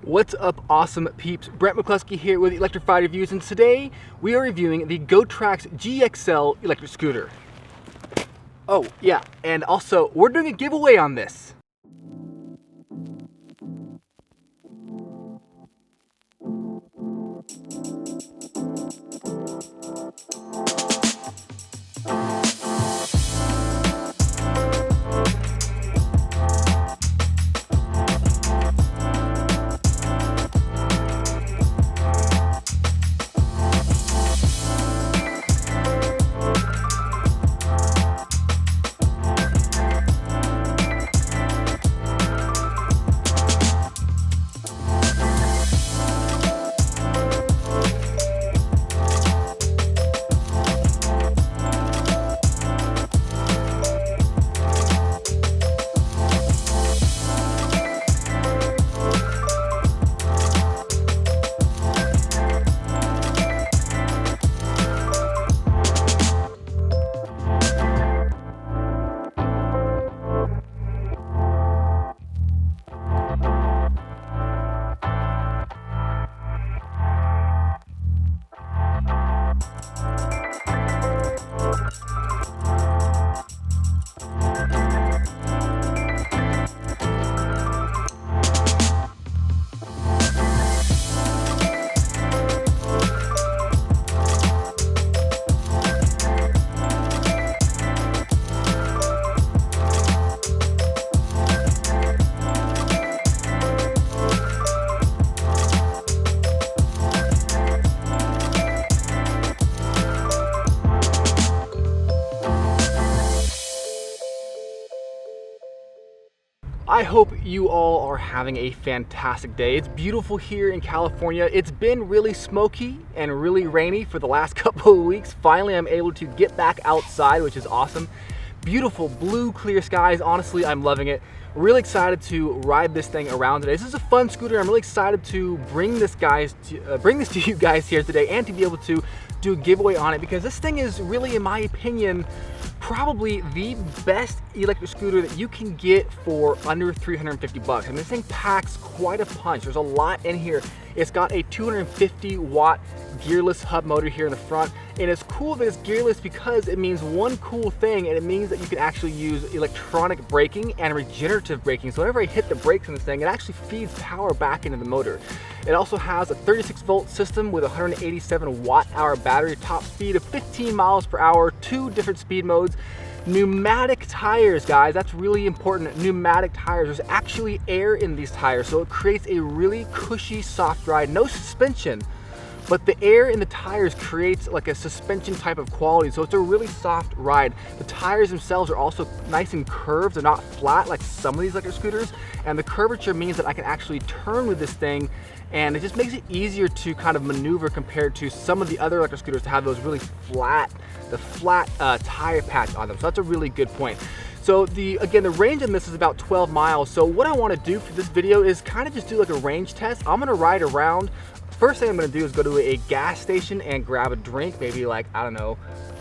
What's up, awesome peeps? Brent McCluskey here with Electrified Reviews, and today we are reviewing the Gotrax GXL electric scooter. Oh yeah, and also we're doing a giveaway on this. I hope you all are having a fantastic day. It's beautiful here in California. It's been really smoky and really rainy for the last couple of weeks. Finally, I'm able to get back outside, which is awesome. Beautiful blue, clear skies. Honestly, I'm loving it. Really excited to ride this thing around today. This is a fun scooter. I'm really excited to bring this to you guys here today, and to be able to do a giveaway on it, because this thing is really, in my opinion, probably the best electric scooter that you can get for under 350 bucks. And this thing packs quite a punch. There's a lot in here. It's got a 250 watt gearless hub motor here in the front, and it's cool that it's gearless because it means one cool thing, and it means that you can actually use electronic braking and regenerative braking. So whenever I hit the brakes on this thing, it actually feeds power back into the motor. It also has a 36 volt system with a 187 watt hour battery, top speed of 15 miles per hour, 2 different speed modes. Pneumatic tires, guys, that's really important. Pneumatic tires. There's actually air in these tires, so it creates a really cushy, soft ride. No suspension, but the air in the tires creates like a suspension type of quality, so it's a really soft ride. The tires themselves are also nice and curved. They're not flat like some of these electric scooters, and the curvature means that I can actually turn with this thing, and it just makes it easier to kind of maneuver compared to some of the other electric scooters to have those really flat, tire patch on them. So that's a really good point. So again, the range on this is about 12 miles. So what I want to do for this video is kind of just do like a range test. I'm going to ride around. First thing I'm going to do is go to a gas station and grab a drink, maybe like, I don't know,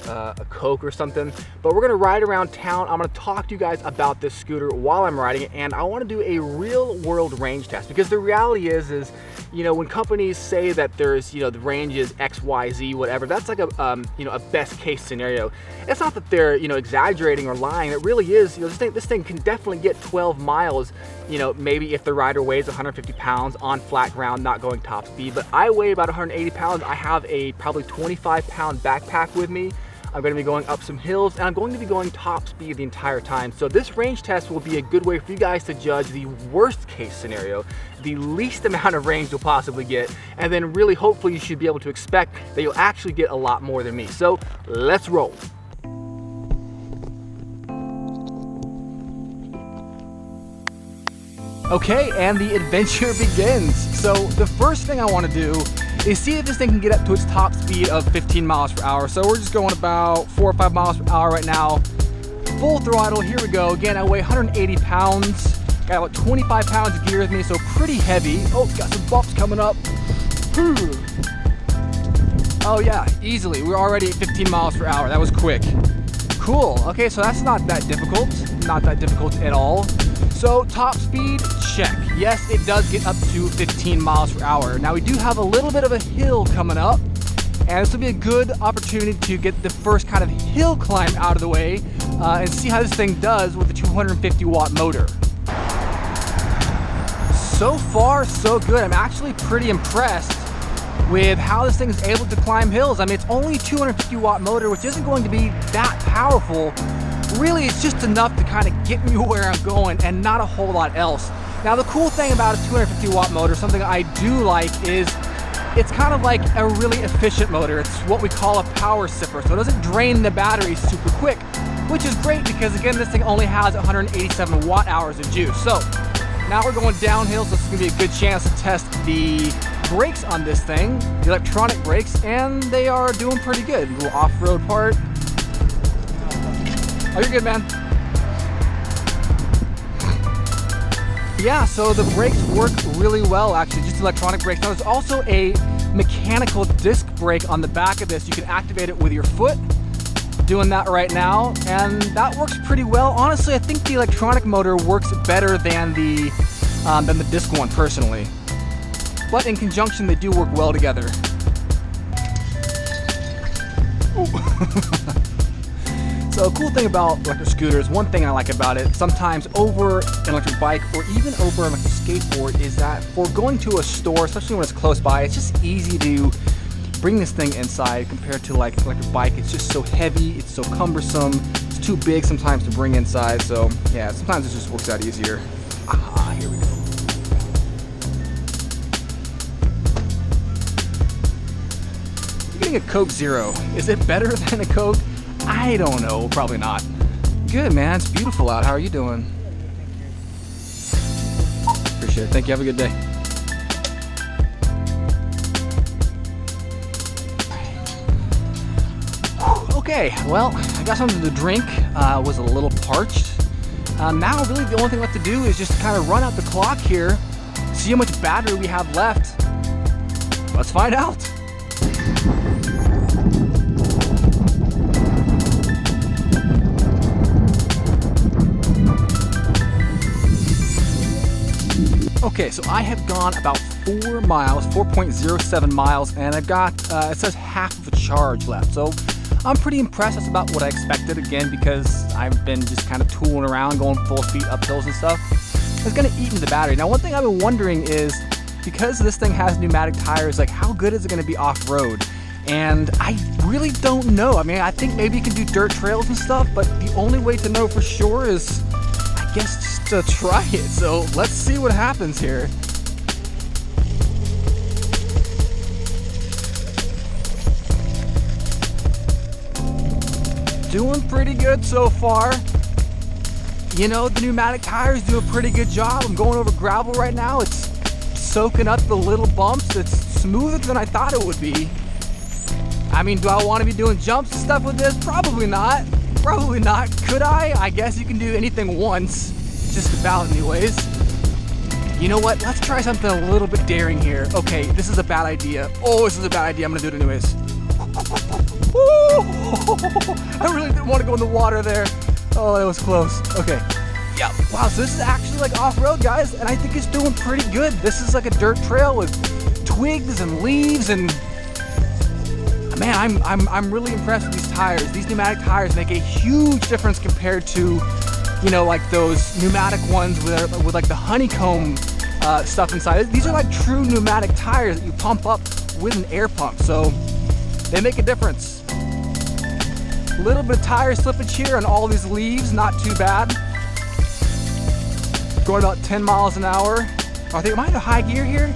a Coke or something. But we're going to ride around town. I'm going to talk to you guys about this scooter while I'm riding it, and I want to do a real world range test, because the reality is you know, when companies say that there's, you know, the range is X, Y, Z, whatever, that's like a, you know, a best case scenario. It's not that they're, you know, exaggerating or lying. It really is, you know, this thing can definitely get 12 miles, you know, maybe if the rider weighs 150 pounds on flat ground, not going top speed. But I weigh about 180 pounds. I have a probably 25-pound backpack with me. I'm going to be going up some hills, and I'm going to be going top speed the entire time. So this range test will be a good way for you guys to judge the worst case scenario, the least amount of range you'll possibly get, and then really hopefully you should be able to expect that you'll actually get a lot more than me. So let's roll. Okay, and the adventure begins. So the first thing I want to do is see if this thing can get up to its top speed of 15 miles per hour. So we're just going about 4 or 5 miles per hour right now. Full throttle, here we go. Again, I weigh 180 pounds. Got about 25 pounds of gear with me, so pretty heavy. Oh, got some bumps coming up. Oh yeah, easily. We're already at 15 miles per hour. That was quick. Cool, okay, so that's not that difficult. Not that difficult at all. So top speed, check. Yes, it does get up to 15 miles per hour. Now we do have a little bit of a hill coming up, and this will be a good opportunity to get the first kind of hill climb out of the way and see how this thing does with the 250 watt motor. So far, so good. I'm actually pretty impressed with how this thing is able to climb hills. I mean, it's only a 250 watt motor, which isn't going to be that powerful. Really, it's just enough to kind of get me where I'm going and not a whole lot else. Now, the cool thing about a 250 watt motor, something I do like, is it's kind of like a really efficient motor. It's what we call a power sipper, so it doesn't drain the battery super quick, which is great because, again, this thing only has 187 watt hours of juice. So now we're going downhill, so this is going to be a good chance to test the brakes on this thing, the electronic brakes, and they are doing pretty good. A little off-road part. Oh, you're good, man. Yeah, so the brakes work really well, actually, just electronic brakes. Now, there's also a mechanical disc brake on the back of this. You can activate it with your foot. Doing that right now, and that works pretty well. Honestly, I think the electronic motor works better than the disc one, personally. But in conjunction, they do work well together. So a cool thing about electric scooters, one thing I like about it, sometimes over an electric bike or even over an electric skateboard, is that for going to a store, especially when it's close by, it's just easy to bring this thing inside compared to like an electric bike. It's just so heavy, it's so cumbersome, it's too big sometimes to bring inside. So yeah, sometimes it just works out easier. Ah, here we go. You're getting a Coke Zero. Is it better than a Coke? I don't know, probably not. Good, man, it's beautiful out. How are you doing? Appreciate it, thank you, have a good day. Okay, well, I got something to drink. Was a little parched. Now, really, the only thing left to do is just kind of run out the clock here, see how much battery we have left. Let's find out. Okay, so I have gone about 4 miles, 4.07 miles, and I've got, it says half of a charge left. So I'm pretty impressed. That's about what I expected, again, because I've been just kind of tooling around, going full speed up hills and stuff. It's gonna eat into the battery. Now, one thing I've been wondering is, because this thing has pneumatic tires, like how good is it gonna be off-road? And I really don't know. I mean, I think maybe you can do dirt trails and stuff, but the only way to know for sure is, I guess, just to try it. So let's see what happens here. Doing pretty good so far. You know, the pneumatic tires do a pretty good job. I'm going over gravel right now. It's soaking up the little bumps. It's smoother than I thought it would be. I mean, do I want to be doing jumps and stuff with this? Probably not. Probably not. Could I? I guess you can do anything once. Just about, anyways. You know what? Let's try something a little bit daring here. Okay, this is a bad idea. Oh, this is a bad idea. I'm gonna do it anyways. I really didn't want to go in the water there. Oh, that was close. Okay. Yeah. Wow, so this is actually like off-road, guys, and I think it's doing pretty good. This is like a dirt trail with twigs and leaves, and man, I'm really impressed with these tires. These pneumatic tires make a huge difference compared to, you know, like those pneumatic ones with like the honeycomb stuff inside. These are like true pneumatic tires that you pump up with an air pump, so they make a difference. A little bit of tire slippage here on all these leaves, not too bad. Going about 10 miles an hour. I think, am I in a high gear here?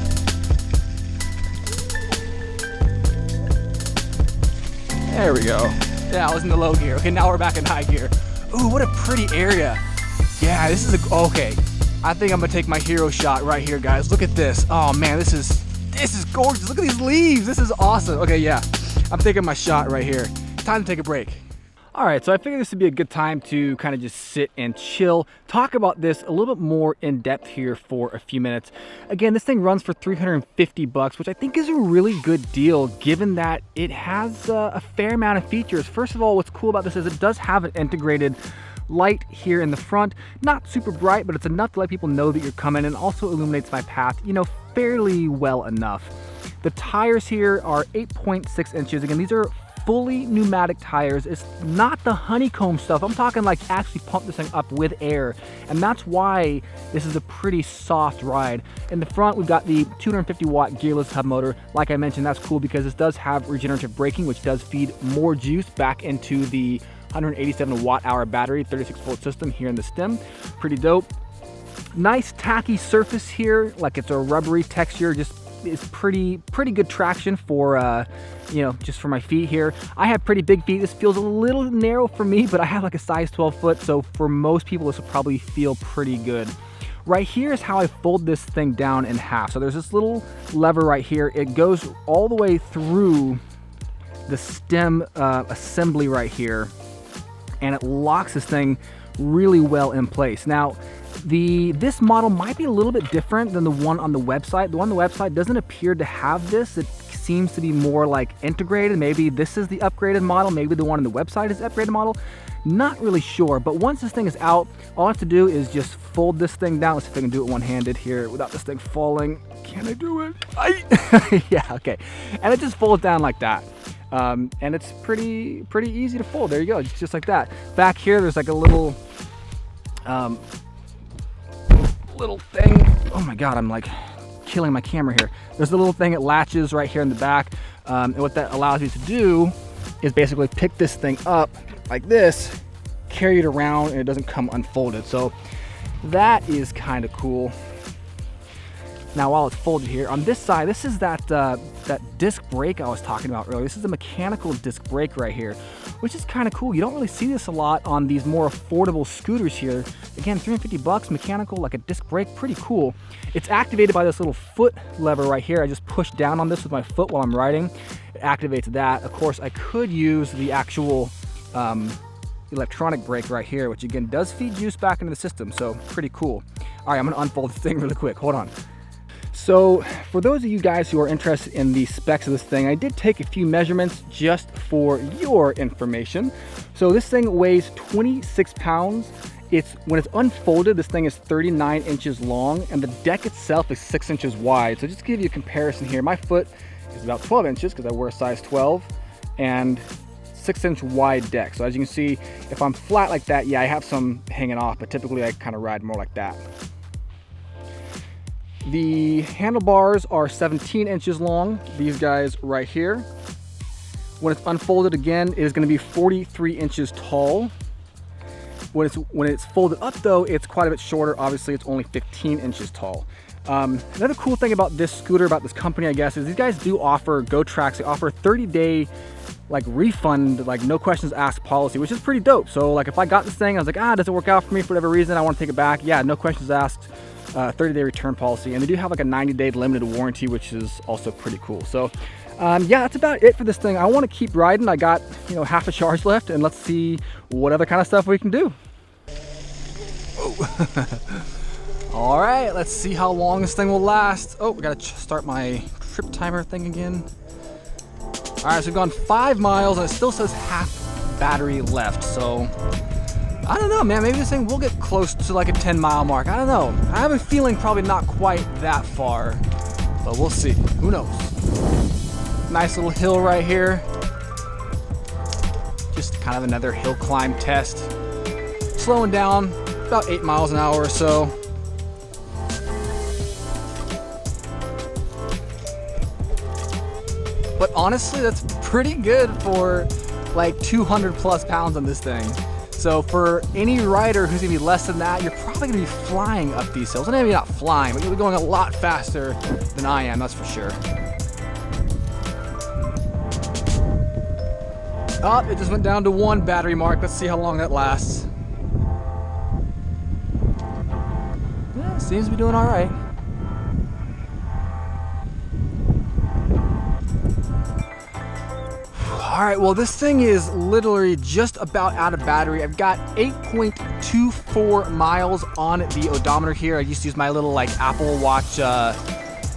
There we go. Yeah, I was in the low gear. Okay, now we're back in high gear. Ooh, what a pretty area. Yeah, this is okay. I think I'm gonna take my hero shot right here, guys. Look at this. Oh man, this is gorgeous. Look at these leaves. This is awesome. Okay, yeah, I'm taking my shot right here. Time to take a break. All right, so I figured this would be a good time to kind of just sit and chill, talk about this a little bit more in depth here for a few minutes. Again, this thing runs for 350 bucks, which I think is a really good deal given that it has a fair amount of features. First of all, what's cool about this is it does have an integrated light here in the front, not super bright, but it's enough to let people know that you're coming, and also illuminates my path, you know, fairly well enough. The tires here are 8.6 inches. Again, these are fully pneumatic tires. It's not the honeycomb stuff. I'm talking like actually pump this thing up with air, and that's why this is a pretty soft ride. In the front, we've got the 250 watt gearless hub motor. Like I mentioned, that's cool because this does have regenerative braking, which does feed more juice back into the 187 watt hour battery 36 volt system here in the stem. Pretty dope. Nice tacky surface here, like it's a rubbery texture. Just is pretty good traction for you know, just for my feet here. I have pretty big feet. This feels a little narrow for me, but I have like a size 12 foot, so for most people this will probably feel pretty good. Right here is how I fold this thing down in half. So there's this little lever right here. It goes all the way through the stem assembly right here, and it locks this thing really well in place. Now, this model might be a little bit different than the one on the website. The one on the website doesn't appear to have this. It seems to be more like integrated. Maybe this is the upgraded model. Maybe the one on the website is the upgraded model. Not really sure, but once this thing is out, all I have to do is just fold this thing down. Let's see if I can do it one-handed here without this thing falling. Can I do it? Yeah, okay. And it just folds down like that. And it's pretty easy to fold. There you go, just like that. Back here, there's like a little thing. Oh my God, I'm like killing my camera here. There's a little thing that latches right here in the back. And what that allows you to do is basically pick this thing up like this, carry it around, and it doesn't come unfolded. So that is kind of cool. Now, while it's folded here, on this side, this is that disc brake I was talking about earlier. This is a mechanical disc brake right here, which is kind of cool. You don't really see this a lot on these more affordable scooters here. Again, 350 bucks, mechanical, like a disc brake, pretty cool. It's activated by this little foot lever right here. I just push down on this with my foot while I'm riding. It activates that. Of course, I could use the actual electronic brake right here, which again does feed juice back into the system, so pretty cool. All right, I'm gonna unfold this thing really quick. Hold on. So for those of you guys who are interested in the specs of this thing, I did take a few measurements just for your information. So this thing weighs 26 pounds. When it's unfolded, this thing is 39 inches long, and the deck itself is 6 inches wide. So just to give you a comparison here, my foot is about 12 inches because I wear a size 12, and 6-inch wide deck. So as you can see, if I'm flat like that, yeah, I have some hanging off, but typically I kind of ride more like that. The handlebars are 17 inches long, these guys right here. When it's unfolded again, it is going to be 43 inches tall. When it's folded up though, it's quite a bit shorter. Obviously, it's only 15 inches tall. Another cool thing about this scooter, about this company, I guess, is these guys do offer Gotrax. They offer a 30-day like refund, like no questions asked policy, which is pretty dope. So like if I got this thing, I was like, it doesn't work out for me for whatever reason, I want to take it back. Yeah, no questions asked. 30-day return policy, and they do have like a 90-day limited warranty, which is also pretty cool. So yeah, that's about it for this thing. I want to keep riding. I got, you know, half a charge left, and let's see what other kind of stuff we can do. Oh. All right, let's see how long this thing will last. Oh, we gotta start my trip timer thing again. All right, so we've gone 5 miles, and it still says half battery left. So I don't know, man, maybe this thing will get close to like a 10-mile mark. I don't know. I have a feeling probably not quite that far, but we'll see. Who knows? Nice little hill right here. Just kind of another hill climb test. Slowing down about 8 miles an hour or so. But honestly, that's pretty good for like 200 plus pounds on this thing. So for any rider who's gonna be less than that, you're probably gonna be flying up these hills. And maybe not flying, but you'll be going a lot faster than I am, that's for sure. Oh, it just went down to 1 battery mark. Let's see how long that lasts. Yeah, seems to be doing all right. All right, well, this thing is literally just about out of battery. I've got 8.24 miles on the odometer here. I used to use my little like Apple Watch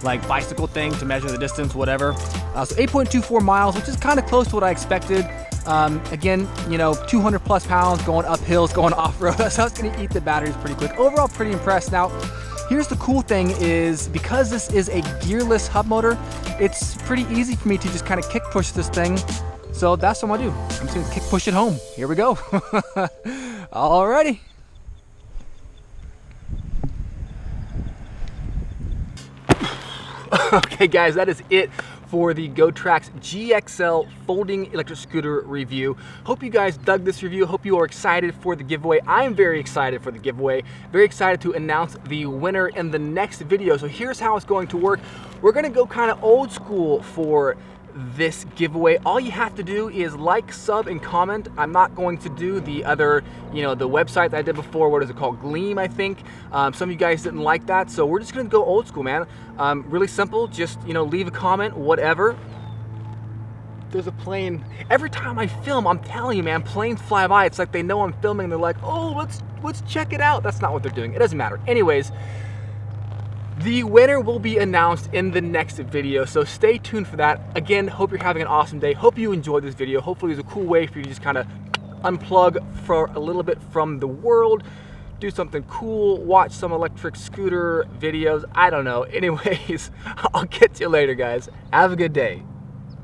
like bicycle thing to measure the distance, whatever. So 8.24 miles, which is kind of close to what I expected. Again, you know, 200 plus pounds, going up hills, going off-road, so it's gonna eat the batteries pretty quick. Overall, pretty impressed. Now, here's the cool thing is, because this is a gearless hub motor, it's pretty easy for me to just kind of kick push this thing. So that's what I'm gonna do. I'm just gonna kick push it home. Here we go. Alrighty. Okay guys, that is it for the Gotrax GXL folding electric scooter review. Hope you guys dug this review. Hope you are excited for the giveaway. I'm very excited for the giveaway. Very excited to announce the winner in the next video. So here's how it's going to work. We're gonna go kind of old school for this giveaway. All you have to do is like, sub, and comment. I'm not going to do the other, you know, the website that I did before. What is it called? Gleam, I think. Some of you guys didn't like that, so we're just gonna go old school, man. Really simple. Just, you know, leave a comment, whatever. There's a plane. Every time I film, I'm telling you, man, planes fly by. It's like they know I'm filming. They're like, oh, let's check it out. That's not what they're doing. It doesn't matter. Anyways, the winner will be announced in the next video, so stay tuned for that. Again, hope you're having an awesome day. Hope you enjoyed this video. Hopefully it's a cool way for you to just kind of unplug for a little bit from the world, do something cool, watch some electric scooter videos. I don't know. Anyways, I'll get to you later, guys. Have a good day.